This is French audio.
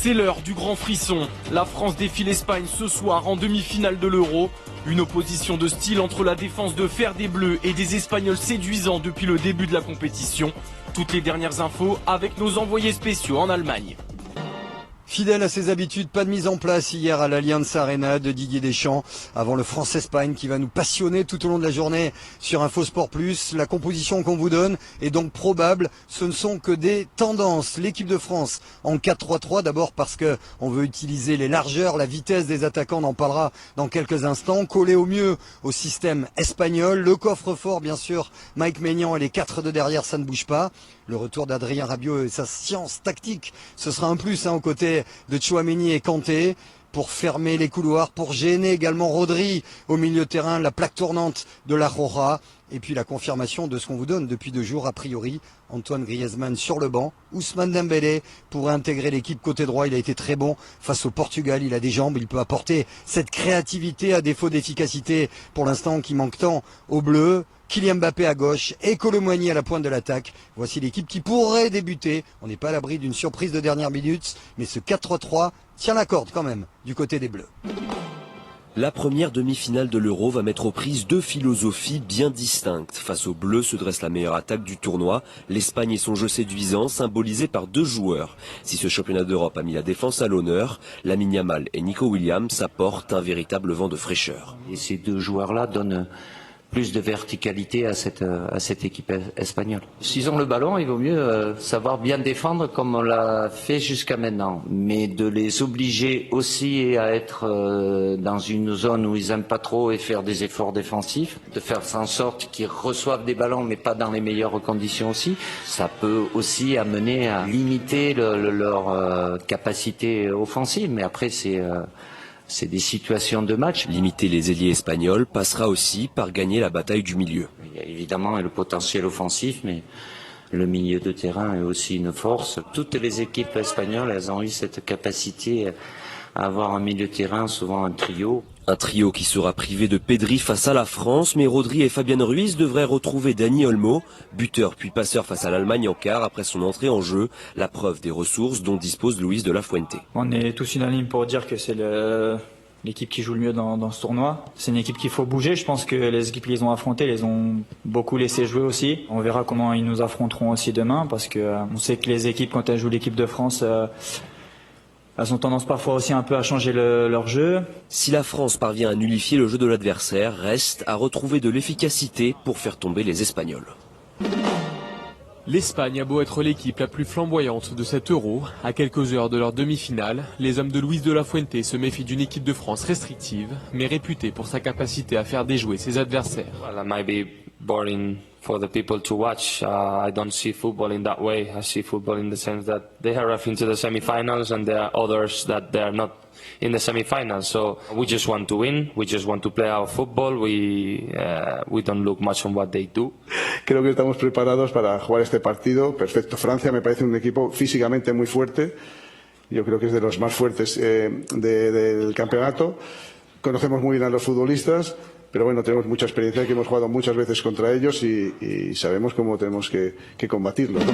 C'est l'heure du grand frisson. La France défie l'Espagne ce soir en demi-finale de l'Euro. Une opposition de style entre la défense de fer des Bleus et des Espagnols séduisants depuis le début de la compétition. Toutes les dernières infos avec nos envoyés spéciaux en Allemagne. Fidèle à ses habitudes, pas de mise en place hier à l'Allianz Arena de Didier Deschamps avant le France-Espagne qui va nous passionner tout au long de la journée sur InfoSport Plus. La composition qu'on vous donne est donc probable. Ce ne sont que des tendances. L'équipe de France en 4-3-3 d'abord parce que on veut utiliser les largeurs, la vitesse des attaquants, on en parlera dans quelques instants. Coller au mieux au système espagnol. Le coffre-fort bien sûr, Mike Maignan et les 4 de derrière, ça ne bouge pas. Le retour d'Adrien Rabiot et sa science tactique, ce sera un plus aux côtés de Tchouaméni et Kanté pour fermer les couloirs, pour gêner également Rodri au milieu de terrain, la plaque tournante de la Roja. Et puis la confirmation de ce qu'on vous donne depuis 2 jours, a priori, Antoine Griezmann sur le banc. Ousmane Dembélé pourrait intégrer l'équipe côté droit. Il a été très bon face au Portugal. Il a des jambes, il peut apporter cette créativité à défaut d'efficacité pour l'instant qui manque tant aux Bleus. Kylian Mbappé à gauche et Kolo Muani à la pointe de l'attaque. Voici l'équipe qui pourrait débuter. On n'est pas à l'abri d'une surprise de dernière minute, mais ce 4-3-3 tient la corde quand même du côté des Bleus. La première demi-finale de l'Euro va mettre aux prises 2 philosophies bien distinctes. Face aux Bleus se dresse la meilleure attaque du tournoi, l'Espagne et son jeu séduisant, symbolisé par 2 joueurs. Si ce championnat d'Europe a mis la défense à l'honneur, Lamine Yamal et Nico Williams apportent un véritable vent de fraîcheur. Et ces 2 joueurs-là donnent plus de verticalité à cette équipe espagnole. S'ils ont le ballon, il vaut mieux savoir bien défendre comme on l'a fait jusqu'à maintenant. Mais de les obliger aussi à être dans une zone où ils n'aiment pas trop et faire des efforts défensifs, de faire en sorte qu'ils reçoivent des ballons mais pas dans les meilleures conditions aussi, ça peut aussi amener à limiter leur capacité offensive. Mais après c'est des situations de match. Limiter les ailiers espagnols passera aussi par gagner la bataille du milieu. Il y a évidemment le potentiel offensif, mais le milieu de terrain est aussi une force. Toutes les équipes espagnoles, elles ont eu cette capacité à avoir un milieu de terrain, souvent un trio. Un trio qui sera privé de Pedri face à la France, mais Rodri et Fabian Ruiz devraient retrouver Dani Olmo, buteur puis passeur face à l'Allemagne en quart après son entrée en jeu, la preuve des ressources dont dispose Luis de la Fuente. On est tous unanimes pour dire que c'est l'équipe qui joue le mieux dans ce tournoi. C'est une équipe qu'il faut bouger. Je pense que les équipes qui les ont affrontées les ont beaucoup laissé jouer aussi. On verra comment ils nous affronteront aussi demain parce que on sait que les équipes, quand elles jouent l'équipe de France, elles ont tendance parfois aussi un peu à changer leur jeu. Si la France parvient à nullifier le jeu de l'adversaire, reste à retrouver de l'efficacité pour faire tomber les Espagnols. L'Espagne a beau être l'équipe la plus flamboyante de cet Euro, à quelques heures de leur demi-finale, les hommes de Luis de la Fuente se méfient d'une équipe de France restrictive, mais réputée pour sa capacité à faire déjouer ses adversaires. Well, it might be boring for the people to watch. I don't see football in that way. I see football in the sense that they are off into the semi-finals and there are others that they are not in the semi-finals. So we just want to win. We just want to play our football. We don't look much on what they do. Creo que estamos preparados para jugar este partido. Perfecto. Francia me parece un equipo físicamente muy fuerte. Yo creo que es de los más fuertes del campeonato. Conocemos muy bien a los futbolistas. Pero bueno, tenemos mucha experiencia que hemos jugado muchas veces contra ellos y sabemos cómo tenemos que combatirlos, ¿no?